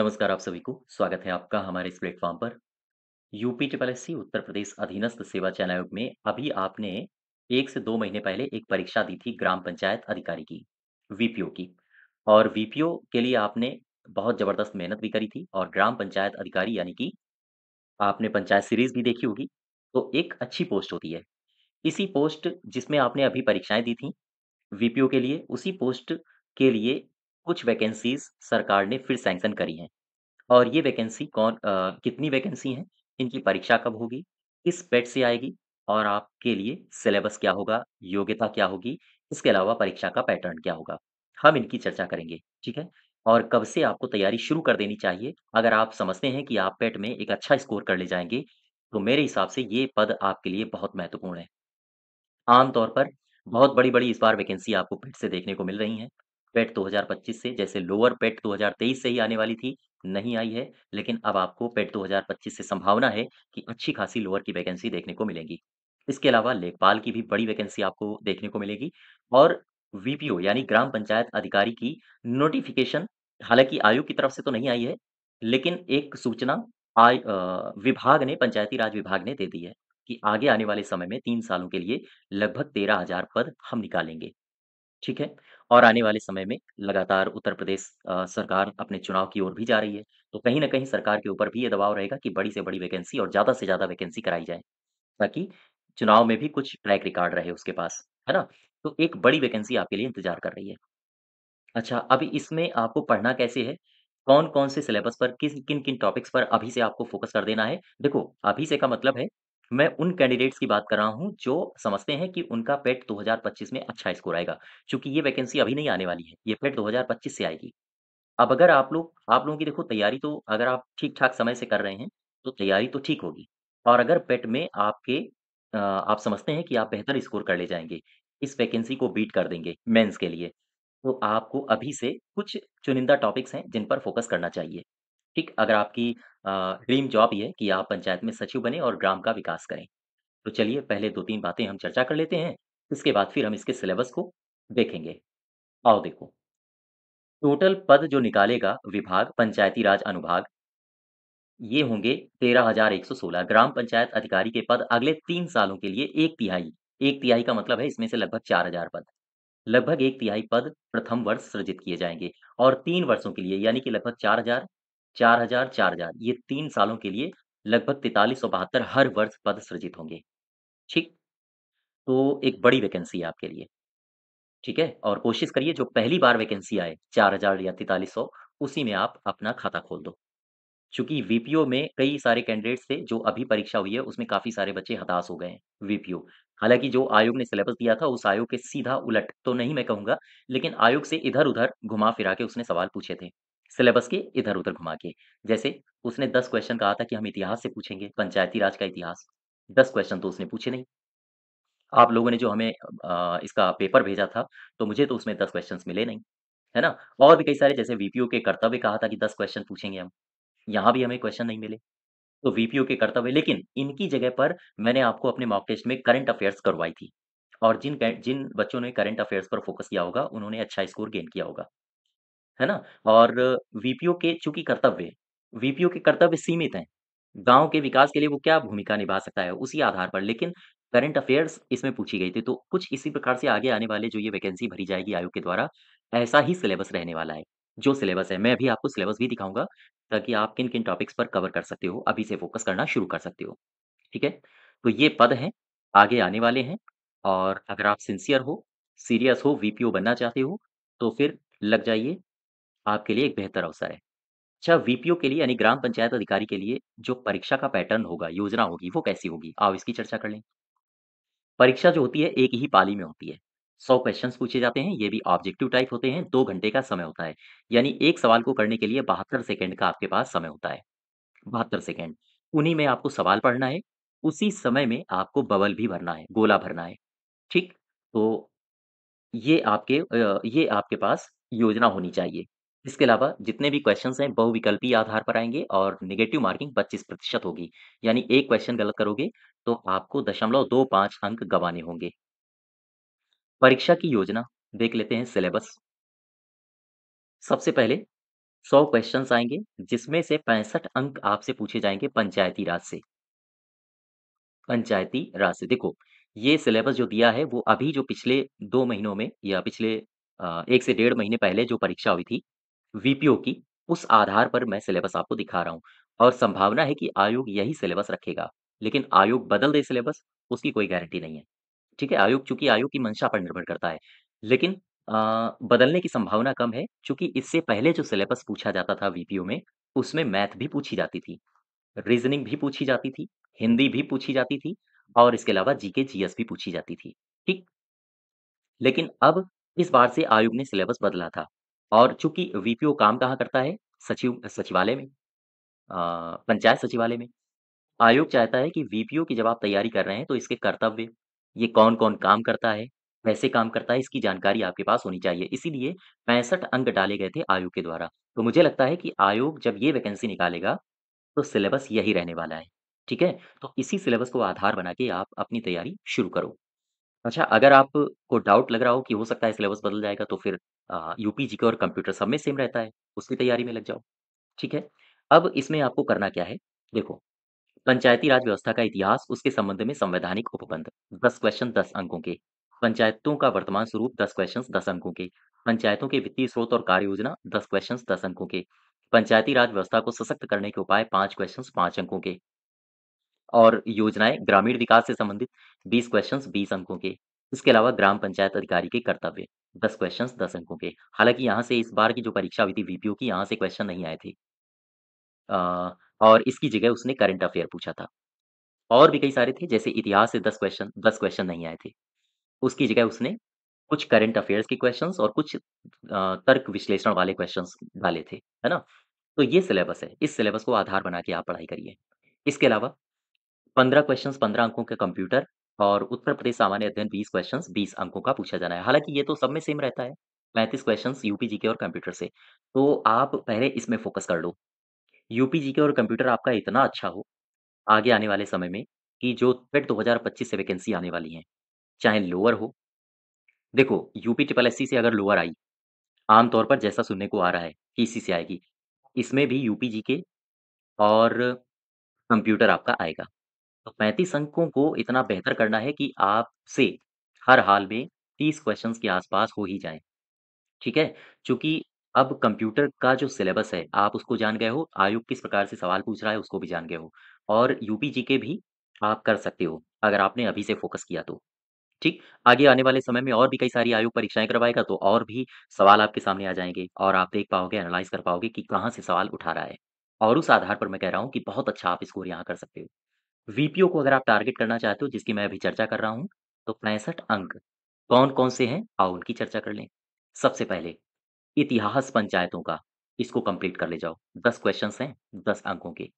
नमस्कार आप सभी को, स्वागत है आपका हमारे इस प्लेटफ़ॉर्म पर। UP triple SC Uttar Pradesh अधीनस्थ सेवा चयन आयोग में अभी आपने 1 से 2 महीने पहले एक परीक्षा दी थी ग्राम पंचायत अधिकारी की, वीपीओ की। और वीपीओ के लिए आपने बहुत ज़बरदस्त मेहनत भी करी थी और ग्राम पंचायत अधिकारी यानी कि आपने पंचायत सीरीज़ भी देखी होगी, तो एक अच्छी पोस्ट होती है। इसी पोस्ट जिसमें आपने अभी परीक्षाएँ दी थी वीपीओ के लिए, उसी पोस्ट के लिए कुछ वैकेंसीज़ सरकार ने फिर सैंक्शन करी हैं। और ये वैकेंसी कितनी वैकेंसी हैं, इनकी परीक्षा कब होगी, किस पेड से आएगी और आपके लिए सिलेबस क्या होगा, योग्यता क्या होगी, इसके अलावा परीक्षा का पैटर्न क्या होगा, हम इनकी चर्चा करेंगे, ठीक है? और कब से आपको तैयारी शुरू कर देनी चाहिए, अगर आप समझते हैं कि आप पेट में एक अच्छा स्कोर कर ले जाएँगे, तो मेरे हिसाब से ये पद आपके लिए बहुत महत्वपूर्ण है। आम तौर पर बहुत बड़ी-बड़ी इस बार वैकेंसी आपको पेट से देखने को मिल रही हैं। पेट 2025 से जैसे लोअर पेट 2023 से ही आने वाली थी, नहीं आई है, लेकिन अब आपको पेट 2025 से संभावना है कि अच्छी खासी लोअर की वैकेंसी देखने को मिलेंगी। इसके अलावा लेखपाल की भी बड़ी वैकेंसी आपको देखने को मिलेगी और वीपीओ यानी ग्राम पंचायत अधिकारी की नोटिफ़िकेशन हालाँकि आयोग की तरफ से तो नहीं आई है, लेकिन एक सूचना विभाग ने पंचायती राज विभाग ने दे दी है कि आगे आने वाले समय में 3 सालों के लिए लगभग 13,000 पद हम निकालेंगे, ठीक है? और आने वाले समय में लगातार उत्तर प्रदेश सरकार अपने चुनाव की ओर भी जा रही है, तो कहीं न कहीं सरकार के ऊपर भी ये दबाव रहेगा कि बड़ी से बड़ी वैकेंसी और ज़्यादा से ज़्यादा वैकेंसी कराई जाए, ताकि चुनाव में भी कुछ ट्रैक रिकॉर्ड रहे उसके पास, है ना? तो एक बड़ी वैकेंसी आपके लिए इंतज़ार कर रही है। अच्छा, अभी इसमें आपको पढ़ना कैसे है? कौन-कौन से सिलेबस पर किन-किन टॉपिक्स पर अभी से आपको फ़ोकस कर देना है? देखो, अभी से का मतलब है, मैं उन कैंडिडेट्स की बात कर रहा हूँ, जो समझते हैं कि उनका पेट 2025 में अच्छा स्कोर आएगा। चूँकि ये वैकेंसी अभी नहीं आने वाली है, ये पेट 2025 से आएगी। अब अगर आप लोगों की देखो तैयारी तो अगर आप ठीक-ठाक समय से कर रहे हैं, तो तैयारी तो ठीक होगी। और अगर पेट में आप समझते हैं कि आप बेहतर स्कोर कर ले जाएँगे, इस वैकेंसी को बीट कर देंगे मेंस के लिए, तो आपको अभी से कुछ चुनिंदा टॉपिक्स हैं जिन पर फ़ोकस करना चाहिए। ठीक? अगर आपकी ड्रीम जॉब ये है कि आप पंचायत में सचिव बनें और ग्राम का विकास करें। तो चलिए पहले 2-3 बातें हम चर्चा कर लेते हैं, इसके बाद फिर हम इसके सिलेबस को देखेंगे। आओ देखो, टोटल पद जो निकालेगा विभाग पंचायती राज अनुभाग, ये होंगे 13,116 ग्राम पंचायत अधिकारी के पद अगले 3 सालों के लिए 1 तिहाई का मतलब है इसमें से लगभग 4,000 पद। लगभग 1 तिहाई पद प्रथम वर्ष सृजित किए जाएँगे और 3 वर्षों के लिए यानी कि लगभग 4,000, 4,000, 4,000 ये 3 सालों के लिए लगभग 4372 हर वर्ष पद सृजित होंगे। ठीक? तो एक बड़ी वैकेंसी है आपके लिए, ठीक है? और कोशिश करिए जो पहली बार वैकेंसी आए 4,000 या 4300 उसी में आप अपना खाता खोल दो। चूँकि वीपीओ में कई सारे कैंडिडेट्स थे जो अभी परीक्षा हुई है उसमें काफ़ी सारे बच्चे हताश हो गए हैं, वीपीओ। हालाँकि जो आयोग ने सिलेबस दिया था उस आयोग के सीधा उलट तो नहीं मैं कहूँगा, लेकिन आयोग से इधर-उधर घुमा-फिरा के उसने सवाल पूछे थे, सिलेबस के इधर-उधर घुमा के। जैसे उसने 10 क्वेश्चन कहा था कि हम इतिहास से पूछेंगे, पंचायती राज का इतिहास। 10 क्वेश्चन तो उसने पूछे नहीं। आप लोगों ने जो हमें इसका पेपर भेजा था, तो मुझे तो उसमें 10 क्वेश्चन्स मिले नहीं, है ना? और भी कई सारे जैसे वीपीओ के कर्तव्य कहा था कि 10 क्वेश्चन पूछेंगे हम, यहाँ भी हमें क्वेश्चन नहीं मिले। तो वीपीओ के कर्तव्य लेकिन इनकी जगह पर मैंने आपको अपने मॉक टेस्ट में करंट अफेयर्स करवाई थी और जिन बच्चों ने करंट अफेयर्स पर फ़ोकस किया होगा, उन्होंने अच्छा स्कोर गेन किया होगा, है ना? और वीपीओ के चूँकि वीपीओ के कर्तव्य सीमित हैं। गाँव के विकास के लिए वो क्या भूमिका निभा सकता है, उसी आधार पर लेकिन करंट अफेयर्स इसमें पूछी गई थी, तो कुछ इसी प्रकार से आगे आने वाले जो ये वैकेंसी भरी जाएगी आयोग के द्वारा, ऐसा ही सिलेबस रहने वाला है। जो सिलेबस है, मैं अभी आपको सिलेबस भी दिखाऊँगा, ताकि आप किन-किन टॉपिक्स पर कवर कर सकते हो, अभी से फ़ोकस करना शुरू कर सकते हो, ठीक है? तो ये पद हैं, आगे आने वाले हैं और अगर आप सिंसियर हो, सीरियस हो, वीपीओ बनना चाहते हो, तो फिर लग जाइए, आपके लिए एक बेहतर अवसर है। अच्छा वीपीओ के लिए यानी ग्राम पंचायत अधिकारी के लिए जो परीक्षा का पैटर्न होगा, योजना होगी, वो कैसी होगी? आओ इसकी चर्चा कर लें। परीक्षा जो होती है, एक ही पाली में होती है। 100 क्वेश्चन्स पूछे जाते हैं, ये भी ऑब्जेक्टिव टाइप होते हैं, 2 घंटे का समय होता है। यानी एक सवाल को करने के लिए 72 सेकंड का आपके पास समय होता है। 72 सेकंड। उन्हीं में आपको सवाल पढ़ना है, उसी समय में आपको बबल भी भरना है, गोला भरना है। ठीक? तो ये आपके पास योजना होनी चाहिए। इसके अलावा जितने भी क्वेश्चन्स हैं बहुविकल्पीय आधार पर आएँगे और नेगेटिव मार्किंग 25% होगी। यानी एक क्वेश्चन गलत करोगे तो आपको 0.25 अंक गँवाने होंगे। परीक्षा की योजना देख लेते हैं सिलेबस। सबसे पहले 100 क्वेश्चन्स आएँगे, जिसमें से 65 अंक आपसे पूछे जाएँगे पंचायती राज से। पंचायती राज से। देखो, ये सिलेबस जो दिया है वो अभी जो पिछले 2 महीनों में या पिछले 1 से डेढ़ महीने पहले जो परीक्षा हुई थी, वीपीओ की, उस आधार पर मैं सिलेबस आपको दिखा रहा हूँ और संभावना है कि आयोग यही सिलेबस रखेगा। लेकिन आयोग बदल दे सिलेबस, उसकी कोई गारंटी नहीं है। ठीक है? चूँकि आयोग की मंशा पर निर्भर करता है। लेकिन बदलने की संभावना कम है, चूँकि इससे पहले जो सिलेबस पूछा जाता था वीपीओ में, उसमें मैथ भी पूछी जाती थी। रीज़निंग भी पूछी जाती थी, हिंदी भी पूछी जाती थी और इसके अलावा जीके, जीएस भी पूछी जाती थी, ठीक? लेकिन अब इस बार से आयोग ने सिलेबस बदला था और चूँकि वीपीओ काम कहाँ करता है? सचिवालय में पंचायत सचिवालय में। आयोग चाहता है कि वीपीओ की जब आप तैयारी कर रहे हैं तो इसके कर्तव्य, ये कौन-कौन काम करता है, कैसे काम करता है, इसकी जानकारी आपके पास होनी चाहिए। इसीलिए 65 अंक डाले गए थे आयोग के द्वारा। तो मुझे लगता है कि आयोग जब ये वैकेंसी निकालेगा तो सिलेबस यही रहने वाला है, ठीक है? तो इसी सिलेबस को आधार बना के आप अपनी तैयारी शुरू करो। अच्छा, अगर आपको डाउट लग रहा हो कि हो सकता है सिलेबस बदल जाएगा तो फिर यूपी, जीके और कंप्यूटर सब में सेम रहता है, उसकी तैयारी में लग जाओ, ठीक है? अब इसमें आपको करना क्या है? देखो, पंचायती राज व्यवस्था का इतिहास, उसके संबंध में संवैधानिक उपबंध, 10 क्वेश्चन 10 अंकों के। पंचायतों का वर्तमान स्वरूप 10 क्वेश्चंस 10 अंकों के। पंचायतों के वित्तीय स्रोत और कार्य योजना 10 क्वेश्चंस 10 अंकों के। पंचायती राज व्यवस्था को सशक्त करने के उपाय 5 क्वेश्चंस 5 अंकों के। और योजनाएँ ग्रामीण विकास से संबंधित 20 क्वेश्चंस 20 अंकों के। इसके अलावा ग्राम पंचायत अधिकारी के कर्तव्य 10 क्वेश्चंस 10 अंकों के। हालाँकि यहाँ से इस बार की जो परीक्षा हुई थी वीपीओ की, यहाँ से क्वेश्चन नहीं आए थे। और इसकी जगह उसने करंट अफेयर पूछा था। और भी कई सारे थे, जैसे इतिहास से 10 क्वेश्चन नहीं आए थे। उसकी जगह उसने कुछ करंट अफेयर्स के क्वेश्चंस और कुछ तर्क विश्लेषण वाले क्वेश्चंस डाले थे, है ना? तो ये सिलेबस है, इस सिलेबस को आधार बना के आप पढ़ाई करिए। इसके अलावा 15 क्वेश्चंस 15 अंकों के कंप्यूटर और उत्तर प्रदेश सामान्य अध्ययन 20 क्वेश्चंस 20 अंकों का पूछा जाना है। हालाँकि ये तो सब में सेम रहता है, 35 क्वेश्चंस यूपी, जीके और कंप्यूटर से। तो आप पहले इसमें फ़ोकस कर लो। यूपी, जीके और कंप्यूटर आपका इतना अच्छा हो, आगे आने वाले समय में कि जो टेट 2025 से वैकेंसी आने वाली है, चाहे लोअर हो, देखो यूपी ट्रिपल एससी से अगर लोअर आई, आम तौर पर जैसा सुनने को आ रहा है कि इसी से आएगी, इसमें भी यूपी, जीके और कंप्यूटर आपका आएगा। तो 35 अंकों को इतना बेहतर करना है कि आपसे हर हाल में 30 क्वेश्चंस के आस-पास हो ही जाएँ, ठीक है? चूँकि अब कंप्यूटर का जो सिलेबस है, आप उसको जान गए हो, आयोग किस प्रकार से सवाल पूछ रहा है, उसको भी जान गए हो और यूपी, जीके भी आप कर सकते हो, अगर आपने अभी से फ़ोकस किया तो। ठीक, आगे आने वाले समय में और भी कई सारी आयोग परीक्षाएँ करवाएगा तो और भी सवाल आपके सामने आ जाएँगे और आप देख पाओगे, एनालाइज़ कर पाओगे कि कहाँ से सवाल उठा रहा है। और उस आधार पर मैं कह रहा हूँ कि बहुत अच्छा आप स्कोर यहाँ कर सकते हो। वीपीओ को अगर आप टारगेट करना चाहते हो जिसकी मैं अभी चर्चा कर रहा हूँ, तो 65 अंक कौन-कौन से हैं? आओ उनकी चर्चा कर लें। सबसे पहले इतिहास पंचायतों का, इसको कंप्लीट कर ले जाओ। 10 क्वेश्चन्स हैं, 10 अंकों के।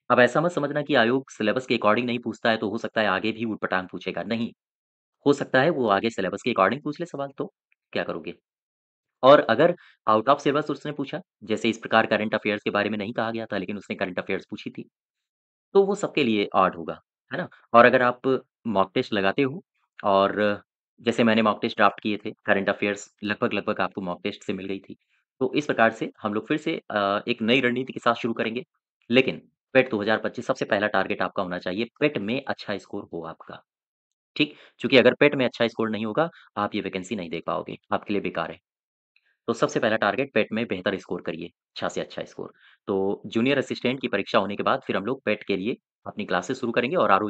अब ऐसा मत समझना कि आयोग सिलेबस के अकॉर्डिंग नहीं पूछता है, तो हो सकता है आगे भी ऊट-पटांग पूछेगा, नहीं। हो सकता है वो आगे सिलेबस के अकॉर्डिंग पूछ ले सवाल तो क्या करोगे? और अगर आउट ऑफ सिलेबस उसने पूछा, जैसे इस प्रकार करंट अफेयर्स के बारे में नहीं कहा गया था लेकिन उसने करंट अफेयर्स पूछी थी, तो वो सबके लिए ऑड होगा, है ना? और अगर आप मॉक टेस्ट लगाते हो और जैसे मैंने मॉक टेस्ट ड्राफ्ट किए थे, करंट अफेयर्स लगभग-लगभग आपको मॉक टेस्ट से मिल गई थी। तो इस प्रकार से हम लोग फिर से एक नई रणनीति के साथ शुरू करेंगे। लेकिन पेट 2025 सबसे पहला टारगेट आपका होना चाहिए, पेट में अच्छा स्कोर हो आपका, ठीक? चूँकि अगर पेट में अच्छा स्कोर नहीं होगा, आप ये वैकेंसी नहीं दे पाओगे, आपके लिए बेकार है। तो सबसे पहला टारगेट पेट में बेहतर स्कोर करिए, अच्छा से अच्छा स्कोर। तो जूनियर असिस्टेंट की परीक्षा होने के बाद फिर हम लोग पेट के लिए अपनी क्लासेस शुरू करेंगे और आरओ,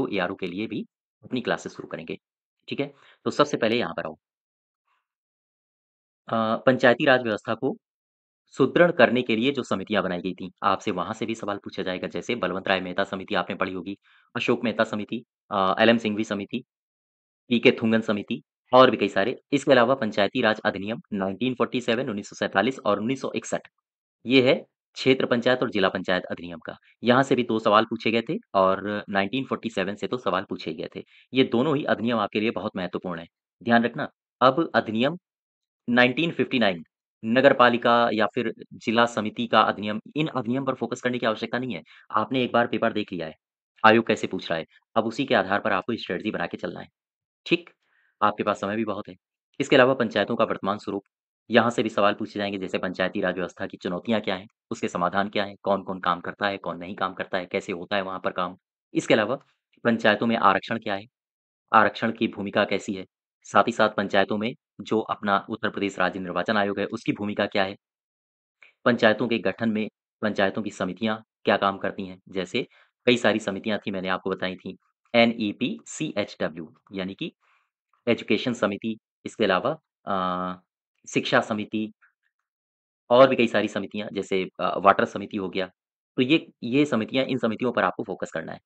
एआरओ के लिए भी अपनी क्लासेस शुरू करेंगे, ठीक है? तो सबसे पहले यहाँ पर आओ। पंचायती राज व्यवस्था को सुदृढ़ करने के लिए जो समितियाँ बनाई गई थीं, आपसे वहाँ से भी सवाल पूछा जाएगा। जैसे बलवंत राय मेहता समिति आपने पढ़ी होगी, अशोक मेहता समिति, एल.एम. सिंघवी समिति, पीके थुंगन समिति और भी कई सारे। इसके अलावा पंचायती राज अधिनियम 1947, 1947 और 1961 ये है क्षेत्र पंचायत और जिला पंचायत अधिनियम का। यहाँ से भी 2 सवाल पूछे गए थे और 1947 से तो सवाल पूछे ही गए थे। ये दोनों ही अधिनियम आपके लिए बहुत महत्वपूर्ण हैं। ध्यान रखना, अब अधिनियम 1959 नगर पालिका या फिर जिला समिति का अधिनियम, इन अधिनियम पर फ़ोकस करने की आवश्यकता नहीं है। आपने एक बार पेपर देख लिया है, आयोग कैसे पूछ रहा है। अब उसी के आधार पर आपको स्ट्रैटेजी बना के चलना है। ठीक? आपके पास समय भी बहुत है। इसके अलावा पंचायतों का वर्तमान स्वरूप, यहाँ से भी सवाल पूछे जाएँगे जैसे पंचायती राज व्यवस्था की चुनौतियाँ क्या हैं? उसके समाधान क्या हैं? कौन-कौन काम करता है, कौन नहीं काम करता है, कैसे होता है वहाँ पर काम? इसके अलावा पंचायतों में आरक्षण क्या है? आरक्षण की भूमिका कैसी है? साथ ही साथ पंचायतों में जो अपना उत्तर प्रदेश राज्य निर्वाचन आयोग है, उसकी भूमिका क्या है? पंचायतों के गठन में पंचायतों की समितियाँ क्या काम करती हैं? जैसे कई सारी समितियाँ थी मैंने आपको बताई थी। एनईपी, सीएचडब्ल्यू यानी कि एजुकेशन समिति, इसके अलावा शिक्षा समिति और भी कई सारी समितियाँ जैसे वाटर समिति हो गया। तो ये समितियाँ इन समितियों पर आपको फ़ोकस करना है।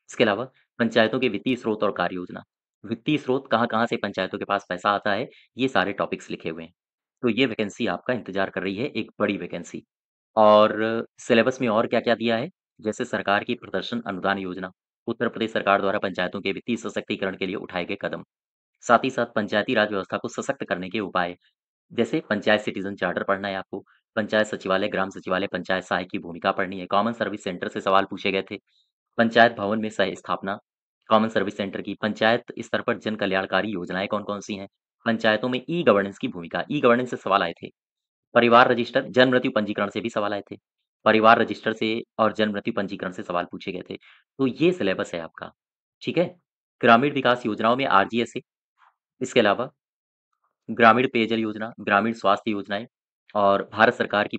इसके अलावा पंचायतों के वित्तीय स्रोत और कार्य योजना। वित्तीय स्रोत कहाँ-कहाँ से पंचायतों के पास पैसा आता है, ये सारे टॉपिक्स लिखे हुए हैं। तो ये वैकेंसी आपका इंतज़ार कर रही है, एक बड़ी वैकेंसी। और सिलेबस में और क्या-क्या दिया है, जैसे सरकार की प्रदर्शन अनुदान योजना, उत्तर प्रदेश सरकार द्वारा पंचायतों के वित्तीय सशक्तिकरण के लिए उठाए गए कदम। साथ ही साथ पंचायती राज व्यवस्था को सशक्त करने के उपाय, जैसे पंचायत सिटीज़न चार्टर पढ़ना है आपको, पंचायत सचिवालय, ग्राम सचिवालय, पंचायत सहायक की भूमिका पढ़नी है, कॉमन सर्विस सेंटर से सवाल पूछे गए थे। पंचायत भवन में सह स्थापना, कॉमन सर्विस सेंटर की, पंचायत स्तर पर जन कल्याणकारी योजनाएँ कौन-कौन सी हैं? पंचायतों में ई-गवर्नेंस की भूमिका, ई-गवर्नेंस से सवाल आए थे। परिवार रजिस्टर, जन्म मृत्यु पंजीकरण से भी सवाल आए थे। परिवार रजिस्टर से और जन्म मृत्यु पंजीकरण से सवाल पूछे गए थे। तो ये सिलेबस है आपका, ठीक है? ग्रामीण विकास योजनाओं में आरजीएस है, इसके अलावा ग्रामीण पेयजल योजना, ग्रामीण स्वास्थ्य योजनाएँ और भारत सरकार और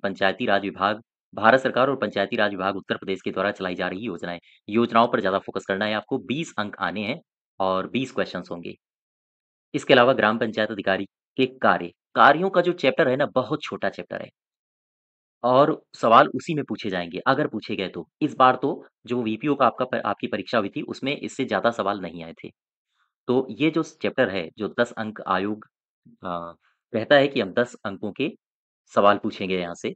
पंचायती राज विभाग उत्तर प्रदेश के द्वारा चलाई जा रही योजनाएँ। योजनाओं पर ज़्यादा फ़ोकस करना है आपको, 20 अंक आने हैं और 20 क्वेश्चन्स होंगे। इसके अलावा ग्राम पंचायत अधिकारी के कार्यों का जो चैप्टर है ना, बहुत छोटा चैप्टर है और सवाल उसी में पूछे जाएँगे, अगर पूछे गए तो। इस बार तो जो वीपीओ का आपकी परीक्षा हुई थी, उसमें इससे ज़्यादा सवाल नहीं आए थे। तो ये जो चैप्टर है, जो 10 अंक आयोग कहता है कि हम 10 अंकों के सवाल पूछेंगे यहाँ से,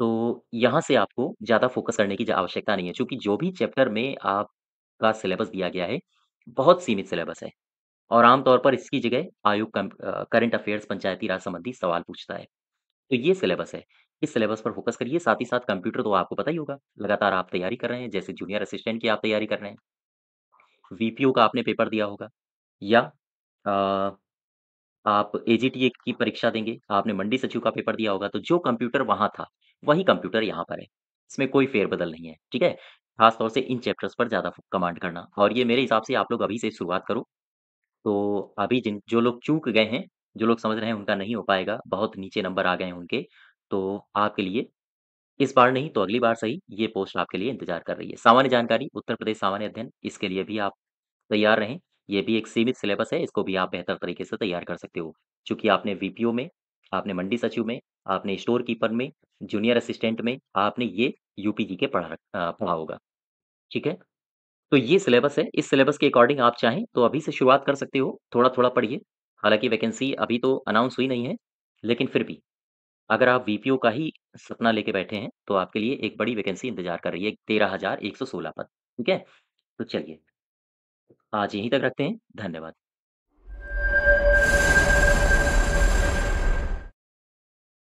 तो यहाँ से आपको ज़्यादा फ़ोकस करने की आवश्यकता नहीं है, चूँकि जो भी चैप्टर में आपका सिलेबस दिया गया है, बहुत सीमित सिलेबस है और आम तौर पर इसकी जगह आयोग करंट अफ़ेयर्स पंचायती राज संबंधी सवाल पूछता है। तो ये सिलेबस है, इस सिलेबस पर फ़ोकस करिए, साथ ही साथ कंप्यूटर तो आपको पता ही होगा, लगातार आप तैयारी कर रहे हैं, जैसे जूनियर असिस्टेंट की आप तैयारी कर रहे हैं, वीपीओ का आपने पेपर दिया होगा या अ आप एजीटीए की परीक्षा देंगे, आपने मंडी सचिव का पेपर दिया होगा, तो जो कंप्यूटर वहाँ था, वही कंप्यूटर यहाँ पर है। इसमें कोई फेर-बदल नहीं है, ठीक है? ख़ास तौर से इन चैप्टर्स पर ज़्यादा कमांड करना और ये मेरे हिसाब से आप लोग अभी से शुरुआत करो, तो अभी जिन जो लोग चूक गए हैं, जो लोग समझ रहे हैं उनका नहीं हो पाएगा, बहुत नीचे नंबर आ गए हैं उनके, तो आपके लिए इस बार नहीं तो अगली बार सही, ये पोस्ट आपके लिए इंतज़ार कर रही है। सामान्य जानकारी, उत्तर प्रदेश सामान्य अध्ययन, इसके लिए भी आप तैयार रहें। ये भी एक सीमित सिलेबस है, इसको भी आप बेहतर तरीके से तैयार कर सकते हो। चूँकि आपने वीपीओ में, आपने मंडी सचिव में, आपने स्टोर कीपर में, जूनियर असिस्टेंट में, आपने ये यूपी जीके पढ़ा होगा, ठीक है? तो ये सिलेबस है, इस सिलेबस के अकॉर्डिंग आप चाहें तो अभी से शुरुआत कर सकते हो, थोड़ा-थोड़ा पढ़िए। हालाँकि वैकेंसी अभी तो अनाउंस हुई नहीं है, लेकिन फिर भी अगर आप वीपीओ का ही सपना लेके बैठे हैं, तो आपके लिए एक बड़ी वैकेंसी इंतज़ार कर रही है, 13,116 पद, ठीक है? तो चलिए, आज यहीं तक रखते हैं, धन्यवाद।